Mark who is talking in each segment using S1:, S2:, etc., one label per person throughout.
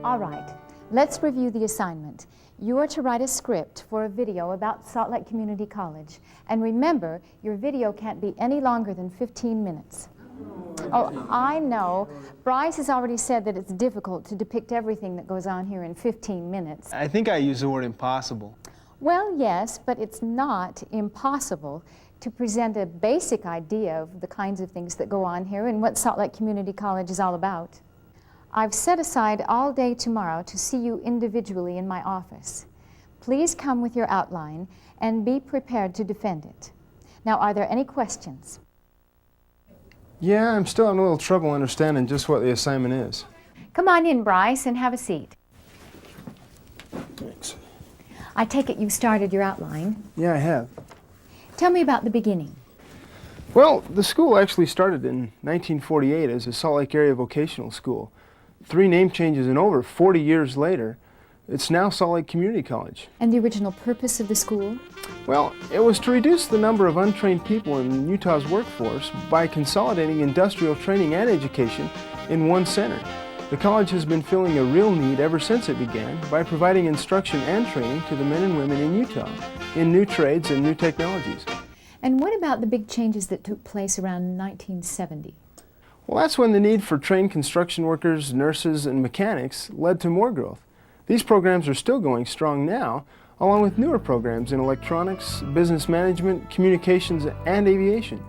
S1: All right, let's review the assignment. You are to write a script for a video about Salt Lake Community College. And remember, your video can't be any longer than 15 minutes. Oh, I know. Bryce has already said that it's difficult to depict everything that goes on here in 15 minutes.
S2: I think I used the word impossible.
S1: Well, yes, but it's not impossible to present a basic idea of the kinds of things that go on here and what Salt Lake Community College is all about. I've set aside all day tomorrow to see you individually in my office. Please come with your outline and be prepared to defend it. Now, are there any questions?
S2: Yeah, I'm still having a little trouble understanding just what the assignment is.
S1: Come on in, Bryce, and have a seat.
S2: Thanks.
S1: I take it you started your outline.
S2: Yeah, I have.
S1: Tell me about the beginning.
S2: Well, the school actually started in 1948 as a Salt Lake area vocational school. 3 name changes and over 40 years later, it's now Salt Lake Community College.
S1: And the original purpose of the school?
S2: Well, it was to reduce the number of untrained people in Utah's workforce by consolidating industrial training and education in one center. The college has been filling a real need ever since it began by providing instruction and training to the men and women in Utah in new trades and new technologies.
S1: And what about the big changes that took place around 1970?
S2: Well, that's when the need for trained construction workers, nurses, and mechanics led to more growth. These programs are still going strong now, along with newer programs in electronics, business management, communications, and aviation.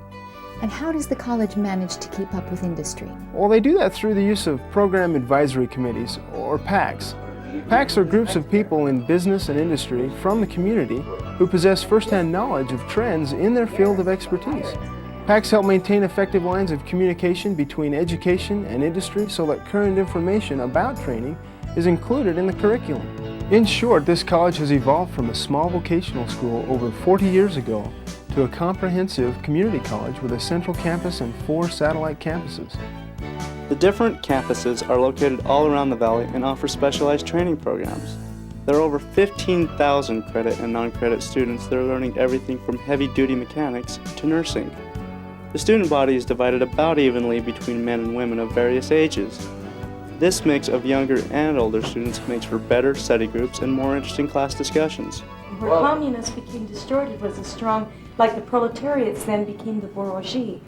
S1: And how does the college manage to keep up with industry?
S2: Well, they do that through the use of program advisory committees, or PACs. PACs are groups of people in business and industry from the community who possess first-hand knowledge of trends in their field of expertise. PACs help maintain effective lines of communication between education and industry so that current information about training is included in the curriculum. In short, this college has evolved from a small vocational school over 40 years ago to a comprehensive community college with a central campus and 4 satellite campuses.
S3: The different campuses are located all around the valley and offer specialized training programs. There are over 15,000 credit and non-credit students that are learning everything from heavy-duty mechanics to nursing. The student body is divided about evenly between men and women of various ages. This mix of younger and older students makes for better study groups and more interesting class discussions.
S4: Where communists became distorted was a strong, like the proletariats then became the bourgeoisie.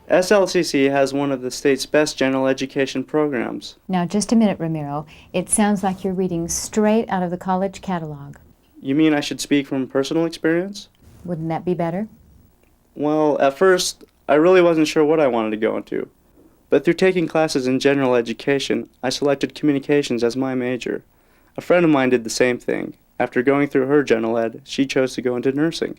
S3: SLCC has one of the state's best general education programs.
S1: Now, just a minute, Ramiro. It sounds like you're reading straight out of the college catalog.
S3: You mean I should speak from personal experience?
S1: Wouldn't that be better?
S3: Well, at first, I really wasn't sure what I wanted to go into. But through taking classes in general education, I selected communications as my major. A friend of mine did the same thing. After going through her general ed, she chose to go into nursing.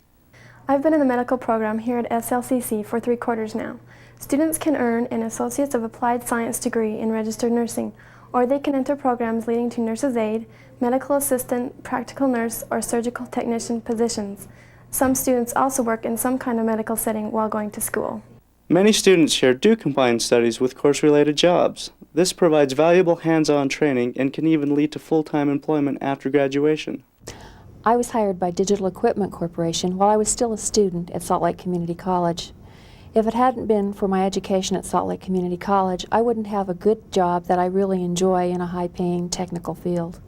S5: I've been in the medical program here at SLCC for 3 quarters now. Students can earn an Associates of Applied Science degree in registered nursing, or they can enter programs leading to nurse's aide, medical assistant, practical nurse, or surgical technician positions. Some students also work in some kind of medical setting while going to school.
S3: Many students here do combine studies with course-related jobs. This provides valuable hands-on training and can even lead to full-time employment after graduation.
S6: I was hired by Digital Equipment Corporation while I was still a student at Salt Lake Community College. If it hadn't been for my education at Salt Lake Community College, I wouldn't have a good job that I really enjoy in a high-paying technical field.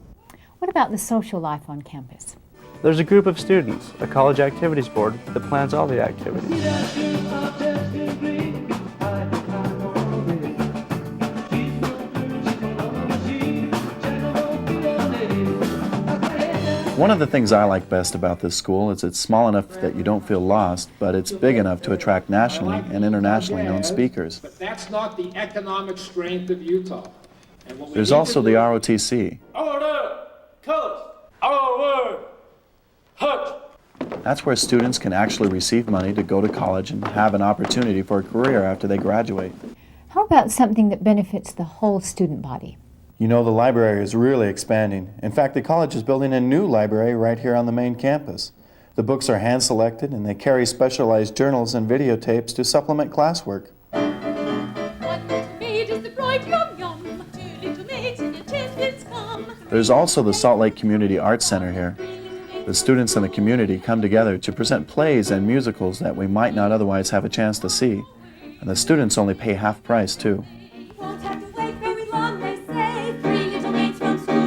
S1: What about the social life on campus?
S3: There's a group of students, a college activities board, that plans all the activities.
S7: One of the things I like best about this school is it's small enough that you don't feel lost, but it's big enough to attract nationally and internationally known speakers.
S8: But that's not the economic strength of Utah.
S7: There's also the ROTC.
S8: Order! Colors! Order! Hut!
S7: That's where students can actually receive money to go to college and have an opportunity for a career after they graduate.
S1: How about something that benefits the whole student body?
S7: You know, the library is really expanding. In fact, the college is building a new library right here on the main campus. The books are hand-selected and they carry specialized journals and videotapes to supplement classwork. There's also the Salt Lake Community Arts Center here. The students in the community come together to present plays and musicals that we might not otherwise have a chance to see. And the students only pay half price, too.
S9: Won't have to wait very long, they say. 3 little maids from school.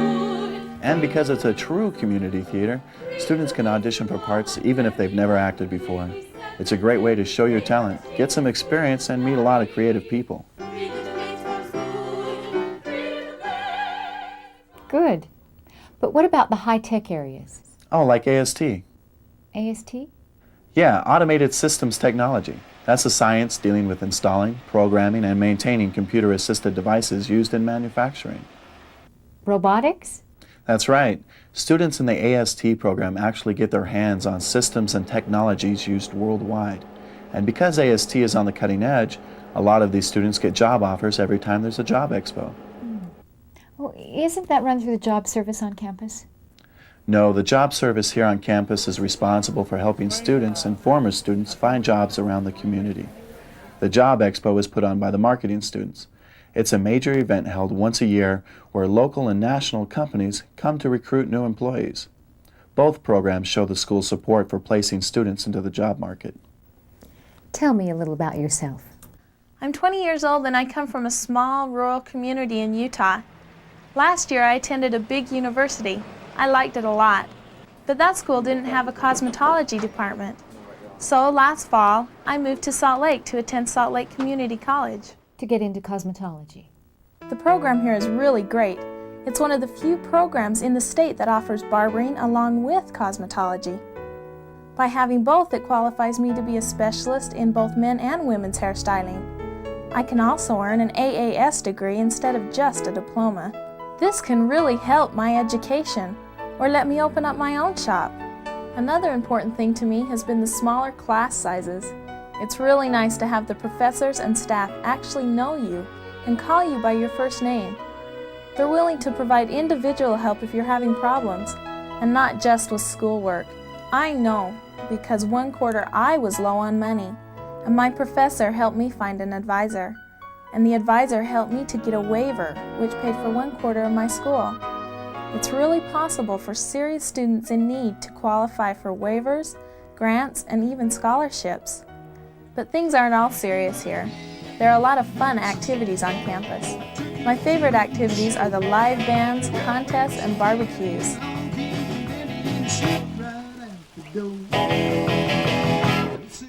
S7: And because it's a true community theater, students can audition for parts even if they've never acted before. It's a great way to show your talent, get some experience, and meet a lot of creative people.
S1: Good. But what about the high-tech areas?
S7: Oh, like AST.
S1: AST?
S7: Yeah, Automated Systems Technology. That's a science dealing with installing, programming, and maintaining computer-assisted devices used in manufacturing.
S1: Robotics?
S7: That's right. Students in the AST program actually get their hands on systems and technologies used worldwide. And because AST is on the cutting edge, a lot of these students get job offers every time there's a job expo.
S1: Oh, isn't that run through the job service on campus?
S7: No, the job service here on campus is responsible for helping students and former students find jobs around the community. The job expo is put on by the marketing students. It's a major event held once a year where local and national companies come to recruit new employees. Both programs show the school's support for placing students into the job market.
S1: Tell me a little about yourself.
S9: I'm 20 years old and I come from a small rural community in Utah. Last year I attended a big university. I liked it a lot. But that school didn't have a cosmetology department. So last fall I moved to Salt Lake to attend Salt Lake Community College.
S1: To get into cosmetology.
S9: The program here is really great. It's one of the few programs in the state that offers barbering along with cosmetology. By having both, it qualifies me to be a specialist in both men and women's hairstyling. I can also earn an AAS degree instead of just a diploma. This can really help my education, or let me open up my own shop. Another important thing to me has been the smaller class sizes. It's really nice to have the professors and staff actually know you and call you by your first name. They're willing to provide individual help if you're having problems, and not just with schoolwork. I know, because one quarter I was low on money, and my professor helped me find an advisor. And the advisor helped me to get a waiver, which paid for one quarter of my school. It's really possible for serious students in need to qualify for waivers, grants, and even scholarships. But things aren't all serious here. There are a lot of fun activities on campus. My favorite activities are the live bands, contests, and barbecues.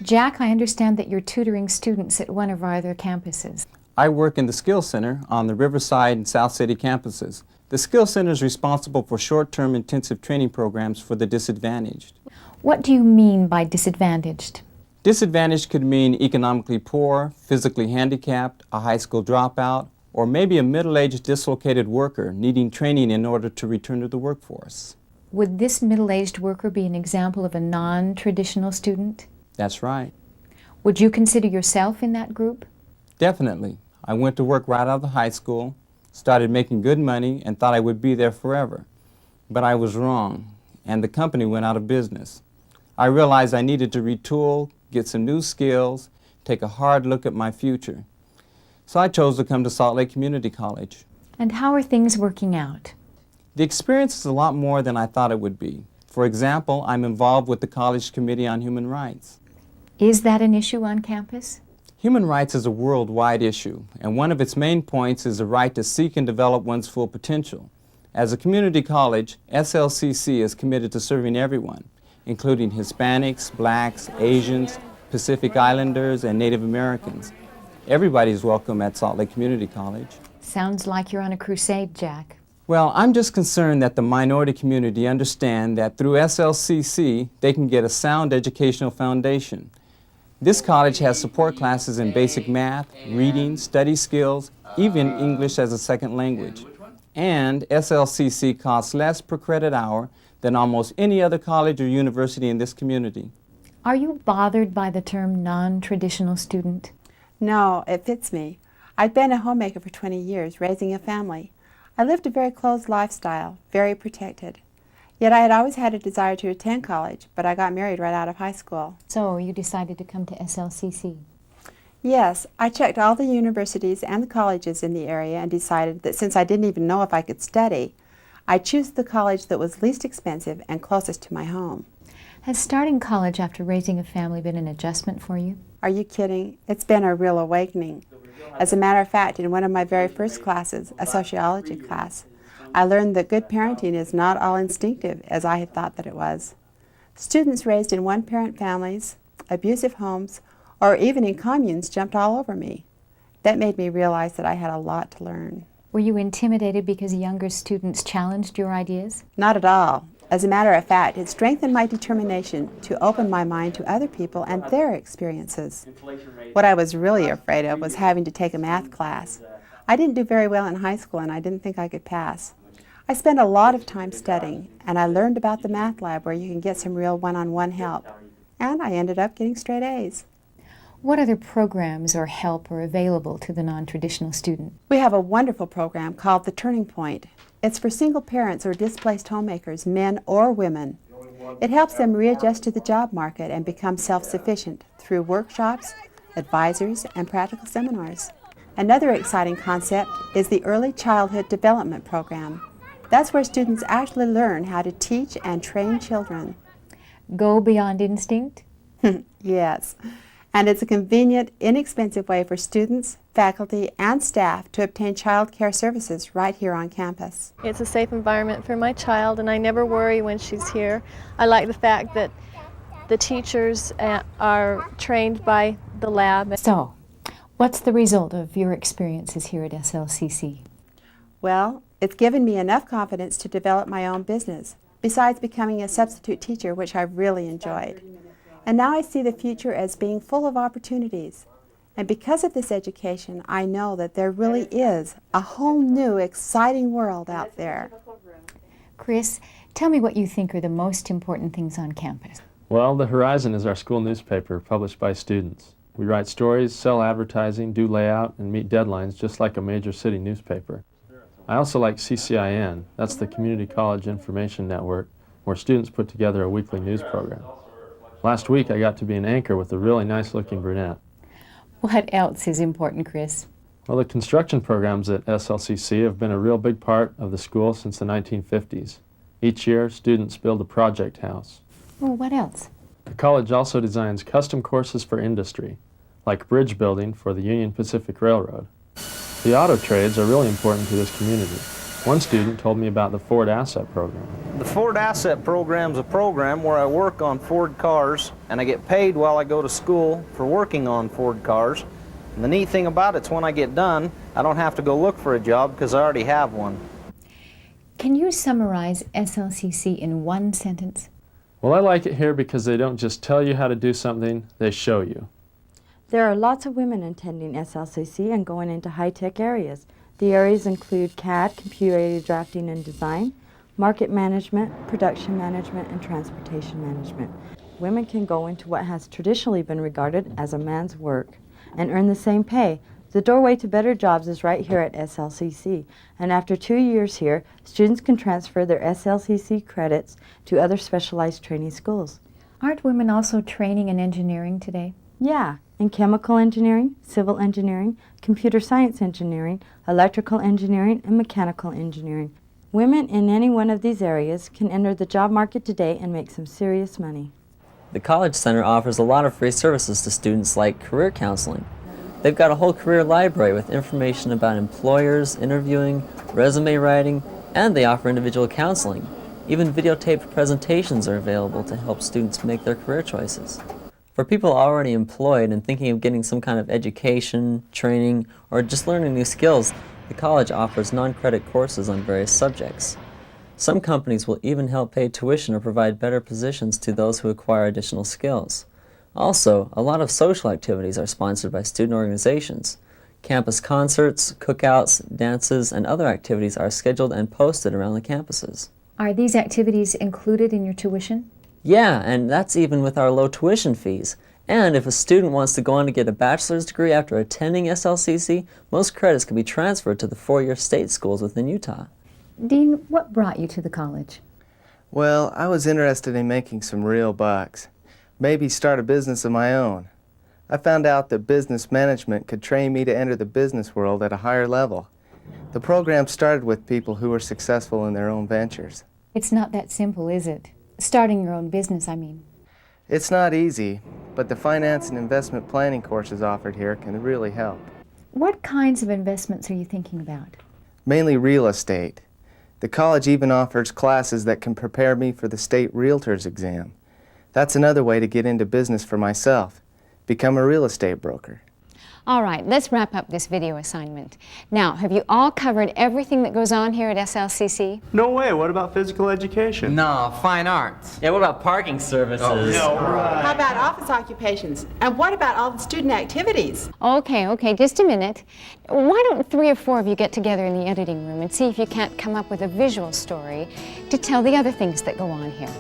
S1: Jack, I understand that you're tutoring students at one of our other campuses.
S10: I work in the Skills Center on the Riverside and South City campuses. The Skills Center is responsible for short-term intensive training programs for the disadvantaged.
S1: What do you mean by disadvantaged?
S10: Disadvantaged could mean economically poor, physically handicapped, a high school dropout, or maybe a middle-aged dislocated worker needing training in order to return to the workforce.
S1: Would this middle-aged worker be an example of a non-traditional student?
S10: That's right.
S1: Would you consider yourself in that group?
S10: Definitely. I went to work right out of high school, started making good money, and thought I would be there forever. But I was wrong, and the company went out of business. I realized I needed to retool, get some new skills, take a hard look at my future. So I chose to come to Salt Lake Community College.
S1: And how are things working out?
S10: The experience is a lot more than I thought it would be. For example, I'm involved with the College Committee on Human Rights.
S1: Is that an issue on campus?
S10: Human rights is a worldwide issue, and one of its main points is the right to seek and develop one's full potential. As a community college, SLCC is committed to serving everyone, including Hispanics, Blacks, Asians, Pacific Islanders, and Native Americans. Everybody's welcome at Salt Lake Community College.
S1: Sounds like you're on a crusade, Jack.
S10: Well, I'm just concerned that the minority community understand that through SLCC, they can get a sound educational foundation. This college has support classes in basic math, reading, study skills, even English as a second language. And SLCC costs less per credit hour than almost any other college or university in this community.
S1: Are you bothered by the term non-traditional student?
S11: No, it fits me. I've been a homemaker for 20 years, raising a family. I lived a very closed lifestyle, very protected. Yet I had always had a desire to attend college, but I got married right out of high school.
S1: So you decided to come to SLCC?
S11: Yes, I checked all the universities and the colleges in the area and decided that since I didn't even know if I could study, I'd choose the college that was least expensive and closest to my home.
S1: Has starting college after raising a family been an adjustment for you?
S11: Are you kidding? It's been a real awakening. As a matter of fact, in one of my very first classes, a sociology class, I learned that good parenting is not all instinctive as I had thought that it was. Students raised in one-parent families, abusive homes, or even in communes jumped all over me. That made me realize that I had a lot to learn.
S1: Were you intimidated because younger students challenged your ideas?
S11: Not at all. As a matter of fact, it strengthened my determination to open my mind to other people and their experiences. What I was really afraid of was having to take a math class. I didn't do very well in high school and I didn't think I could pass. I spent a lot of time studying and I learned about the math lab where you can get some real one-on-one help. And I ended up getting straight A's.
S1: What other programs or help are available to the non-traditional student?
S11: We have a wonderful program called The Turning Point. It's for single parents or displaced homemakers, men or women. It helps them readjust to the job market and become self-sufficient through workshops, advisors, and practical seminars. Another exciting concept is the Early Childhood Development Program. That's where students actually learn how to teach and train children.
S1: Go beyond instinct?
S11: Yes. And it's a convenient, inexpensive way for students, faculty, and staff to obtain child care services right here on campus.
S12: It's a safe environment for my child, and I never worry when she's here. I like the fact that the teachers are trained by the lab.
S1: So, what's the result of your experiences here at SLCC?
S11: Well, it's given me enough confidence to develop my own business, besides becoming a substitute teacher, which I've really enjoyed. And now I see the future as being full of opportunities. And because of this education, I know that there really is a whole new, exciting world out there.
S1: Chris, tell me what you think are the most important things on campus.
S13: Well, The Horizon is our school newspaper published by students. We write stories, sell advertising, do layout, and meet deadlines just like a major city newspaper. I also like CCIN, that's the Community College Information Network, where students put together a weekly news program. Last week I got to be an anchor with a really nice-looking brunette.
S1: What else is important, Chris?
S13: Well, the construction programs at SLCC have been a real big part of the school since the 1950s. Each year, students build a project house.
S1: Well, what else?
S13: The college also designs custom courses for industry, like bridge building for the Union Pacific Railroad. The auto trades are really important to this community. One student told me about the Ford Asset Program.
S14: The Ford Asset Program is a program where I work on Ford cars and I get paid while I go to school for working on Ford cars. And the neat thing about it is when I get done, I don't have to go look for a job because I already have one.
S1: Can you summarize SLCC in one sentence?
S13: Well, I like it here because they don't just tell you how to do something, they show you.
S15: There are lots of women attending SLCC and going into high-tech areas. The areas include CAD, computer-aided drafting and design, market management, production management, and transportation management. Women can go into what has traditionally been regarded as a man's work and earn the same pay. The doorway to better jobs is right here at SLCC, and after 2 years here, students can transfer their SLCC credits to other specialized training schools.
S1: Aren't women also training in engineering today?
S15: Yeah, in chemical engineering, civil engineering, computer science engineering, electrical engineering, and mechanical engineering. Women in any one of these areas can enter the job market today and make some serious money.
S16: The College Center offers a lot of free services to students like career counseling. They've got a whole career library with information about employers, interviewing, resume writing, and they offer individual counseling. Even videotaped presentations are available to help students make their career choices. For people already employed and thinking of getting some kind of education, training, or just learning new skills, the college offers non-credit courses on various subjects. Some companies will even help pay tuition or provide better positions to those who acquire additional skills. Also, a lot of social activities are sponsored by student organizations. Campus concerts, cookouts, dances, and other activities are scheduled and posted around the campuses.
S1: Are these activities included in your tuition?
S16: Yeah, and that's even with our low tuition fees. And if a student wants to go on to get a bachelor's degree after attending SLCC, most credits can be transferred to the four-year state schools within Utah.
S1: Dean, what brought you to the college?
S17: Well, I was interested in making some real bucks. Maybe start a business of my own. I found out that business management could train me to enter the business world at a higher level. The program started with people who were successful in their own ventures.
S1: It's not that simple, is it? Starting your own business, I mean.
S17: It's not easy, but the finance and investment planning courses offered here can really help.
S1: What kinds of investments are you thinking about?
S17: Mainly real estate. The college even offers classes that can prepare me for the state realtor's exam. That's another way to get into business for myself. Become a real estate broker.
S1: All right, let's wrap up this video assignment. Now, have you all covered everything that goes on here at SLCC?
S3: No way, what about physical education?
S18: No, fine arts.
S16: Yeah, what about parking services?
S11: How about office occupations? And what about all the student activities?
S1: Okay, just a minute. Why don't 3 or 4 of you get together in the editing room and see if you can't come up with a visual story to tell the other things that go on here?